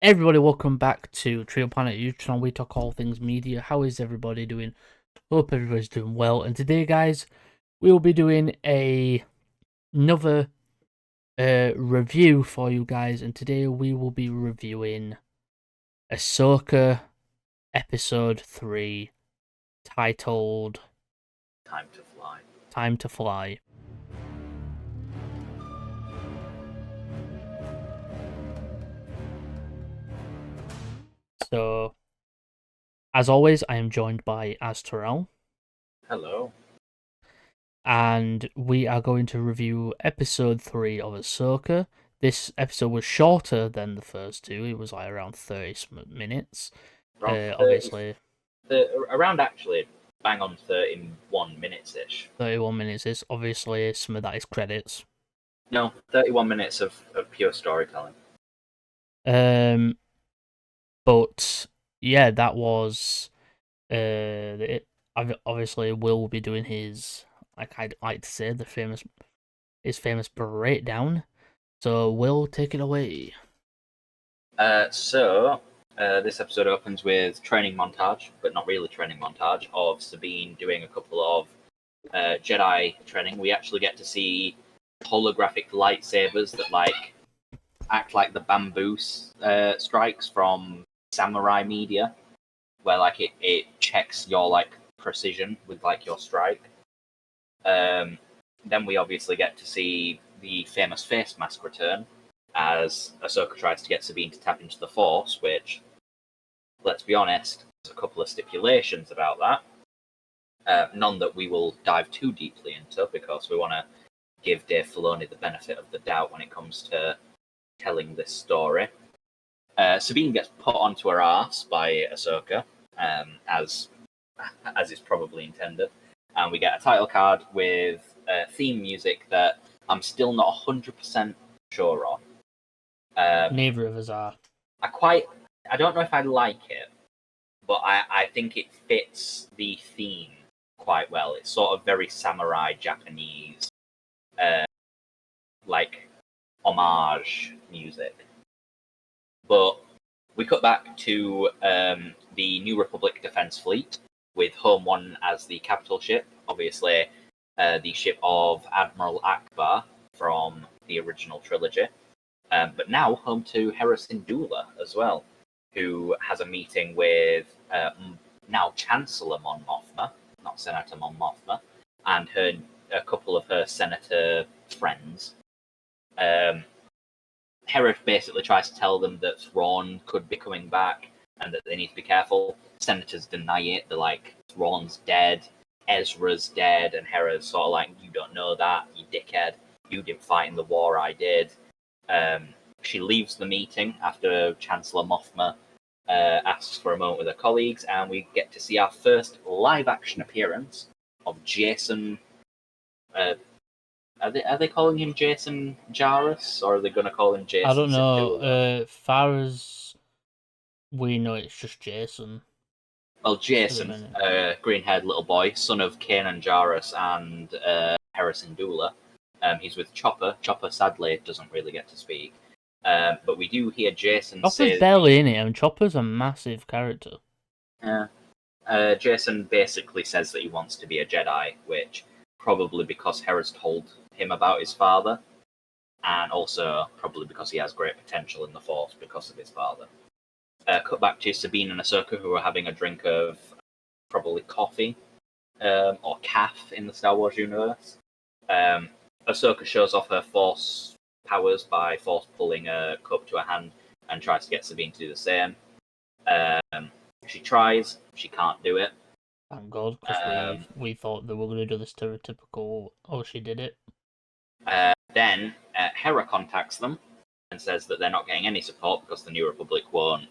Everybody, welcome back to Trio Planet YouTube channel. We talk all things media. How is everybody doing? Hope everybody's doing well. And today, guys, we will be doing another review for you guys. And today we will be reviewing Ahsoka episode 3, titled Time to Fly. Time to Fly. So, as always, I am joined by Axteral. Hello. And we are going to review episode 3 of Ahsoka. This episode was shorter than the first two. It was like around 30 minutes. Around 30, Obviously, around actually bang on 31 minutes-ish. 31 minutes is obviously some of that is credits. No, 31 minutes of pure storytelling. But yeah, that was obviously Will be doing his, like I'd like to say, his famous breakdown. So Will, take it away. This episode opens with training montage, but not really training montage, of Sabine doing a couple of Jedi training. We actually get to see holographic lightsabers that act like the bamboo strikes from samurai media, where it checks your precision with your strike. Then we obviously get to see the famous face mask return as Ahsoka tries to get Sabine to tap into the Force, which, let's be honest, there's a couple of stipulations about that. None that we will dive too deeply into because we want to give Dave Filoni the benefit of the doubt when it comes to telling this story. Sabine gets put onto her ass by Ahsoka, as is probably intended, and we get a title card with theme music that I'm still not 100% sure on. Neither of us are. I don't know if I like it, but I think it fits the theme quite well. It's sort of very samurai Japanese, homage music. But we cut back to the New Republic Defense Fleet, with Home 1 as the capital ship, obviously the ship of Admiral Akbar from the original trilogy, but now home to Hera Syndulla as well, who has a meeting with now Chancellor Mon Mothma, not Senator Mon Mothma, and a couple of her senator friends. Hera basically tries to tell them that Thrawn could be coming back and that they need to be careful. Senators deny it. They're like, Thrawn's dead, Ezra's dead, and Hera's sort of like, you don't know that, you dickhead. You didn't fight in the war I did. She leaves the meeting after Chancellor Mothma asks for a moment with her colleagues, and we get to see our first live-action appearance of Jason. Are they calling him Jason Jarrus, or are they going to call him Jason? I don't know. Syndulla? Far as we know, it's just Jason. Well, Jason, green-haired little boy, son of Kanan Jarrus and Hera Syndulla. He's with Chopper. Chopper, sadly, doesn't really get to speak. But we do hear Jason Chopper's say... barely in it, and Chopper's a massive character. Jason basically says that he wants to be a Jedi, which probably because Hera's told him about his father, and also probably because he has great potential in the Force because of his father. Cut back to Sabine and Ahsoka, who are having a drink of probably coffee, or calf in the Star Wars universe. Ahsoka shows off her Force powers by Force pulling a cup to her hand and tries to get Sabine to do the same. She tries, she can't do it. Thank God, because we thought they were going to do the stereotypical, oh, she did it. Then Hera contacts them and says that they're not getting any support because the New Republic won't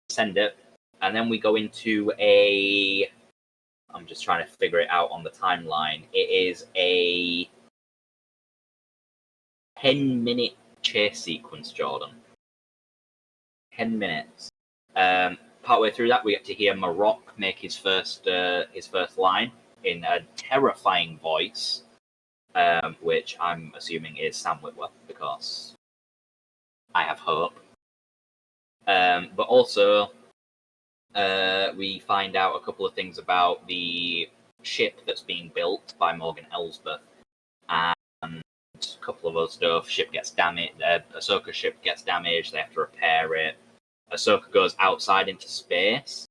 send it. And then we go into I'm just trying to figure it out on the timeline. It is a 10-minute chase sequence, Jordan. 10 minutes. Partway through that, we get to hear Marok make his first line in a terrifying voice, which I'm assuming is Sam Witwer, because I have hope. But also, we find out a couple of things about the ship that's being built by Morgan Elsbeth, and a couple of other stuff. Ship gets damaged. Ahsoka's ship gets damaged. They have to repair it. Ahsoka goes outside into space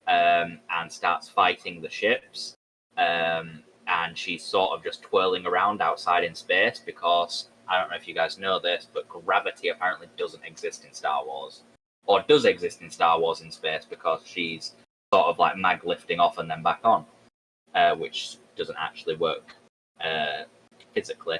and starts fighting the ships. And she's sort of just twirling around outside in space because I don't know if you guys know this, but gravity apparently doesn't exist in Star Wars, or does exist in Star Wars in space because she's sort of like mag lifting off and then back on, which doesn't actually work physically.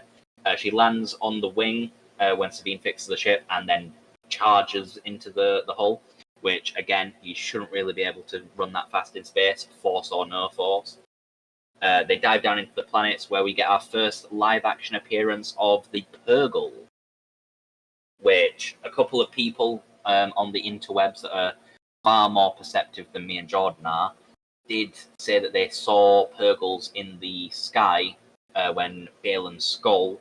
She lands on the wing when Sabine fixes the ship and then charges into the hull, which again, you shouldn't really be able to run that fast in space, force or no force. They dive down into the planets where we get our first live action appearance of the Purgle, which a couple of people on the interwebs that are far more perceptive than me and Jordan are did say that they saw Purgles in the sky when Balin Skull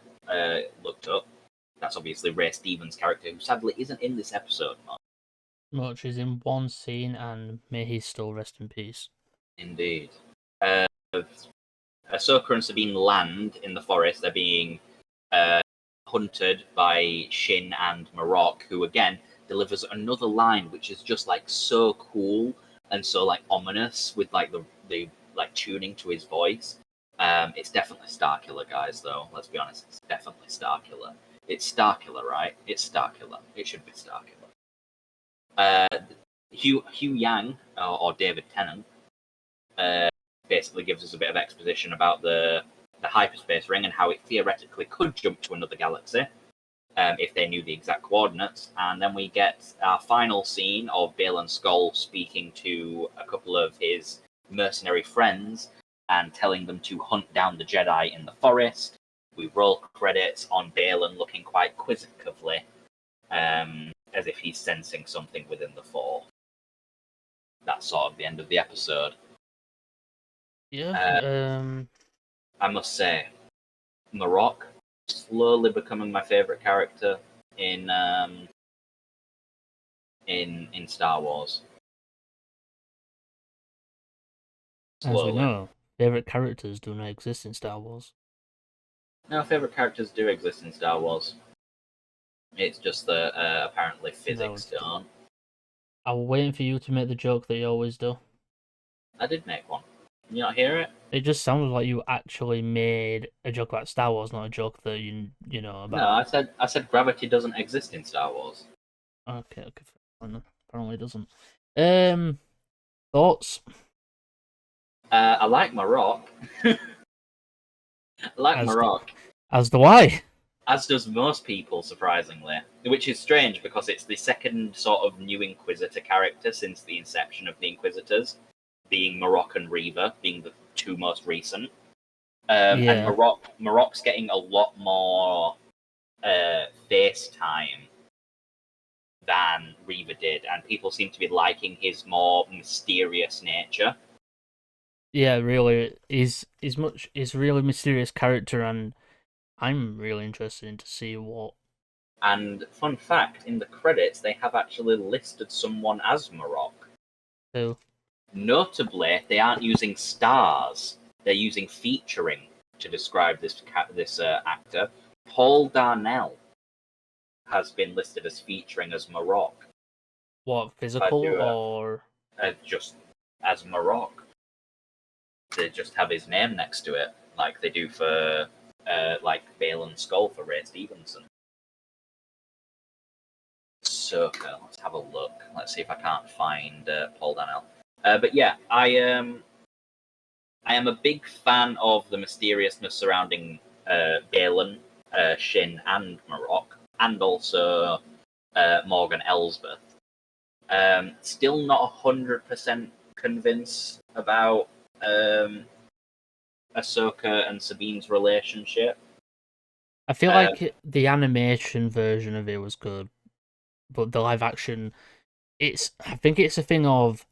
looked up. That's obviously Ray Stevens' character, who sadly isn't in this episode. Much is in one scene, and may he still rest in peace. Indeed. Ahsoka and Sabine land in the forest. They're being hunted by Shin and Marok, who again delivers another line which is just like so cool and so like ominous with like the like tuning to his voice. It's definitely Starkiller, guys. Though let's be honest, it's definitely Starkiller. It's Starkiller, right? It's Starkiller. It should be Starkiller. Hugh Yang or David Tennant basically gives us a bit of exposition about the hyperspace ring and how it theoretically could jump to another galaxy if they knew the exact coordinates. And then we get our final scene of Balin Skull speaking to a couple of his mercenary friends and telling them to hunt down the Jedi in the forest. We roll credits on Balin looking quite quizzically, as if he's sensing something within the Force. That's sort of the end of the episode. Yeah. I must say, Marok slowly becoming my favorite character in Star Wars. As we Slowly. know, favorite characters do not exist in Star Wars. No, favorite characters do exist in Star Wars. It's just that apparently physics don't. I was waiting for you to make the joke that you always do. I did make one. Can you not hear it? It just sounds like you actually made a joke about Star Wars, not a joke that you know about. No, I said gravity doesn't exist in Star Wars. Okay. Apparently it doesn't. Thoughts? I like Marok. I like Marok. As do I. As does most people, surprisingly. Which is strange because it's the second sort of new Inquisitor character since the inception of the Inquisitors, being Marok and Reva, being the two most recent. And Marok's getting a lot more face time than Reva did, and people seem to be liking his more mysterious nature. Yeah, really, he's really mysterious character, and I'm really interested in to see what. And fun fact, in the credits, they have actually listed someone as Marok. Who? Notably, they aren't using stars; they're using featuring to describe this actor. Paul Darnell has been listed as featuring as Marok. What, physical or just as Marok? They just have his name next to it, like they do for like Balin Skull for Ray Stevenson. Ahsoka. Let's have a look. Let's see if I can't find Paul Darnell. But yeah, I am a big fan of the mysteriousness surrounding Balin, Shin, and Marok, and also Morgan Elsbeth. Still not 100% convinced about Ahsoka and Sabine's relationship. I feel like the animation version of it was good, but the live action, I think it's a thing of,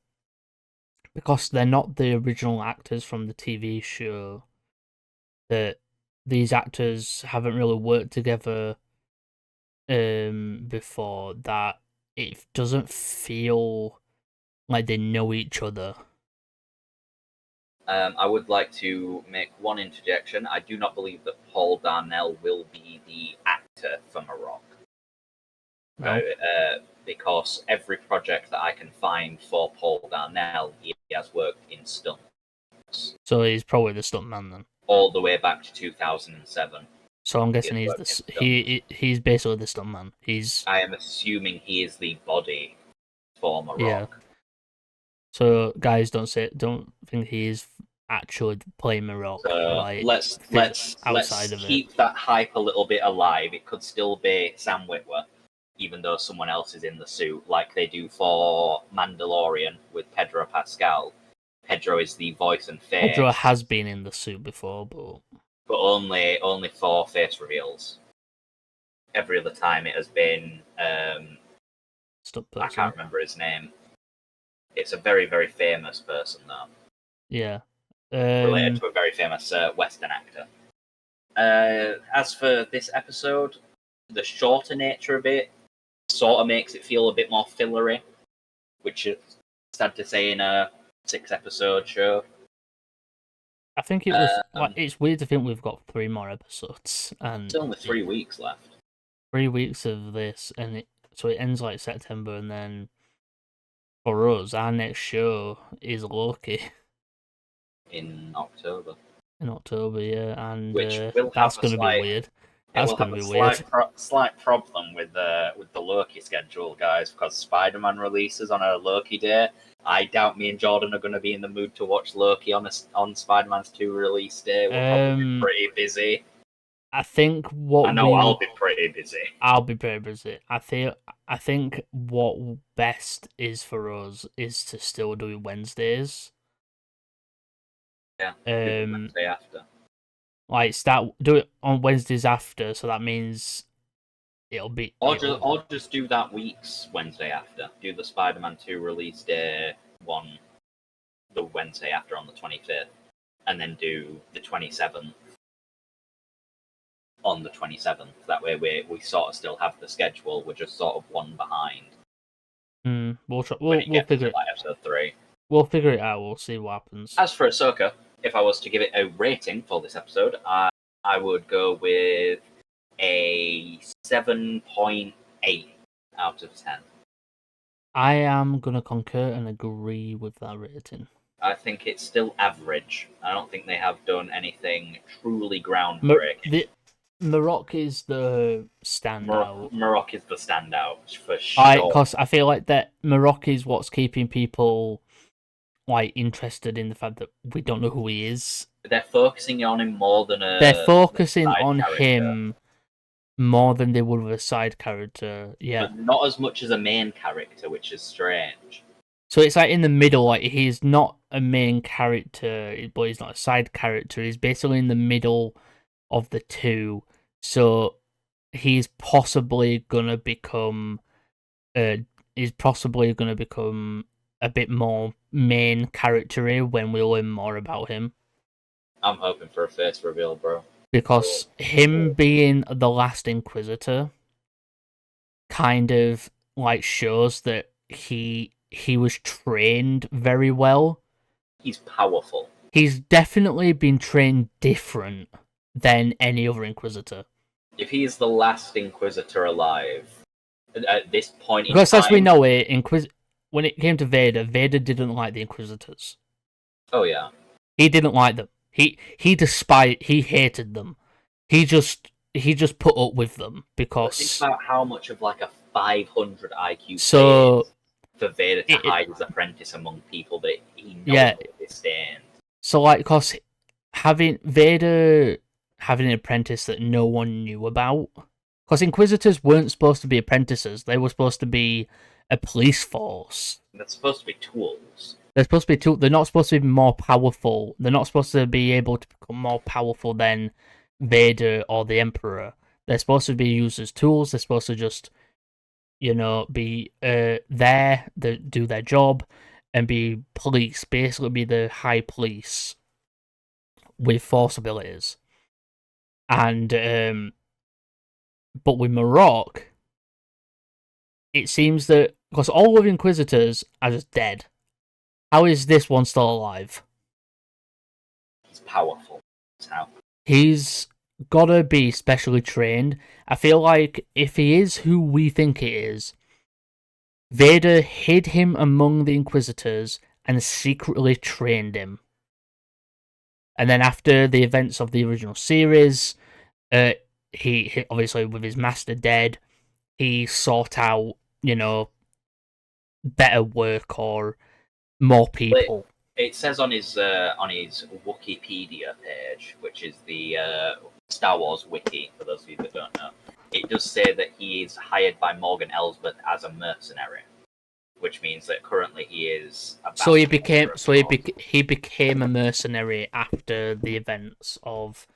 because they're not the original actors from the TV show, that these actors haven't really worked together before, that it doesn't feel like they know each other. I would like to make one interjection. I do not believe that Paul Darnell will be the actor for Marok. No, Because every project that I can find for Paul Darnell, he has worked in stunts. so he's probably the stuntman then. All the way back to 2007. So I'm guessing He has he's worked in the stunts. he's basically the stuntman. He's I am assuming he is the body for yeah. Marok. So guys, don't think he is actually playing Marok. So Like let's of it. keep that hype a little bit alive. It could still be Sam Witwer, even though someone else is in the suit, like they do for Mandalorian with Pedro Pascal. Pedro is the voice and face, Pedro has been in the suit before, but only for face reveals. Every other time it has been stunt I person. can't remember his name. It's a very, very famous person though. Yeah. Related to a very famous Western actor. As for this episode, the shorter nature of it sort of makes it feel a bit more fillery, which is sad to say in a 6-episode show. I think it was like it's weird to think we've got 3 more episodes and It's only 3 weeks left. 3 weeks of this, and so it ends like September, and then for us, our next show is Loki In October. in October, yeah, and Which will that's have a going to be slight. weird. It That's will going have to a be weird. slight problem with the Loki schedule, guys, because Spider-Man releases on a Loki day. I doubt me and Jordan are going to be in the mood to watch Loki on Spider-Man's 2 release day. We'll probably be pretty busy. I think what I know I'll be pretty busy. I'll be pretty busy. I think what best is for us is to still do Wednesdays. Yeah, do the Wednesday after. Like do it on Wednesdays after, so that means it'll be Or just do that week's Wednesday after. Do the Spider-Man 2 release day one the Wednesday after on the 25th, and then do the 27th on the 27th. That way we sort of still have the schedule. We're just sort of one behind. We'll figure it. Like episode 3. We'll figure it out. We'll see what happens. As for Ahsoka, if I was to give it a rating for this episode, I would go with a 7.8 out of 10. I am gonna concur and agree with that rating. I think it's still average. I don't think they have done anything truly groundbreaking. Marok is the standout. Marok is the standout for sure. Because I feel like that Marok is what's keeping people like interested in the fact that we don't know who he is. They're focusing on him more than They're focusing on him more than they would with a side character. Yeah, but not as much as a main character, which is strange. So it's like in the middle. Like he's not a main character, but he's not a side character. He's basically in the middle of the two. So he's possibly gonna become. He's possibly gonna become a bit more main character-y when we learn more about him. I'm hoping for a face reveal, bro. Because him being the last Inquisitor kind of like shows that he was trained very well. He's powerful. He's definitely been trained different than any other Inquisitor. If he is the last Inquisitor alive at this point because in time, as we know it, when it came to Vader didn't like the Inquisitors. Oh yeah, he didn't like them. He hated them. He just put up with them because. Think about how much of like a 500 IQ so for Vader to hide his apprentice among people that he knows disdain. So like, cause Vader having an apprentice that no one knew about. Because Inquisitors weren't supposed to be apprentices; they were supposed to be a police force. They're supposed to be tools. They're supposed to be tools. They're not supposed to be more powerful. They're not supposed to be able to become more powerful than Vader or the Emperor. They're supposed to be used as tools. They're supposed to just, be there, do their job, and be police. Basically, be the high police with force abilities. And but with Marok, it seems that because all of the Inquisitors are just dead, how is this one still alive? He's powerful. That's how. He's gotta be specially trained. I feel like if he is who we think he is, Vader hid him among the Inquisitors and secretly trained him. And then after the events of the original series, he obviously, with his master dead, he sought out, better work or more people. It says on his Wikipedia page, which is the Star Wars wiki, for those of you that don't know, it does say that he is hired by Morgan Elsbeth as a mercenary, which means that currently he is. He became a mercenary after the events of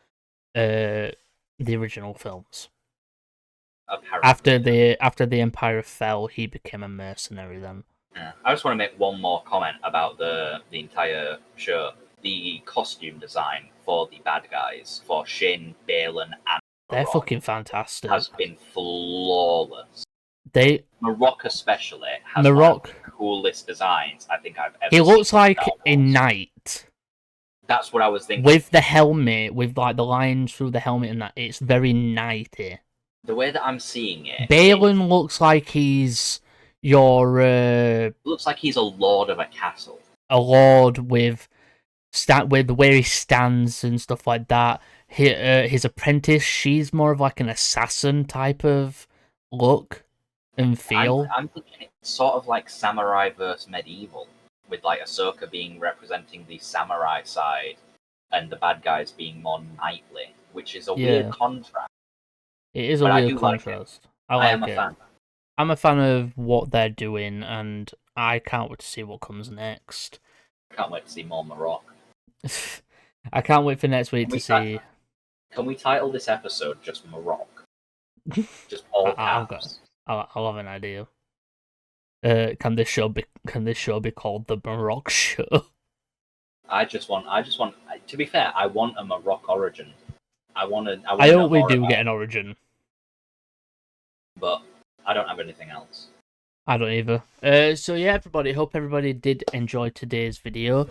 the original films. Apparently. After the Empire fell, he became a mercenary then. Yeah. I just want to make one more comment about the entire show. The costume design for the bad guys, for Shin, Balin, and they're Marok, fucking fantastic. Has been flawless. Marok especially has one of the coolest designs I think I've ever seen. He looks like a knight. That's what I was thinking. With the helmet, with like the lines through the helmet and that, it's very knighty. The way that I'm seeing it, Balin looks like he's looks like he's a lord of a castle. A lord with the way he stands and stuff like that. His apprentice, she's more of like an assassin type of look and feel. I'm thinking it's sort of like samurai versus medieval, with like Ahsoka representing the samurai side, and the bad guys being more knightly, which is a weird contrast. It is a weird contrast. I am a fan. I'm a fan of what they're doing, and I can't wait to see what comes next. I can't wait to see more Marok. I can't wait for next week to see. Can we title this episode just Marok? Just all caps. I'll have an idea. Can this show be called the Marok Show? I just want. To be fair, I want a Marok origin. I hope we do get an origin, but I don't have anything else. I don't either. So yeah, everybody. Hope everybody did enjoy today's video.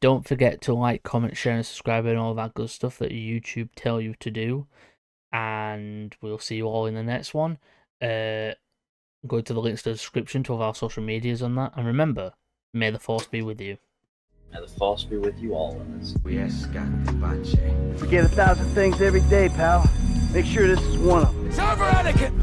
Don't forget to like, comment, share, and subscribe, and all that good stuff that YouTube tell you to do. And we'll see you all in the next one. Go to the links to the description to all our social medias on that. And remember, may the Force be with you. May the Force be with you all. We forget 1,000 things every day, pal. Make sure this is one of them. Server etiquette!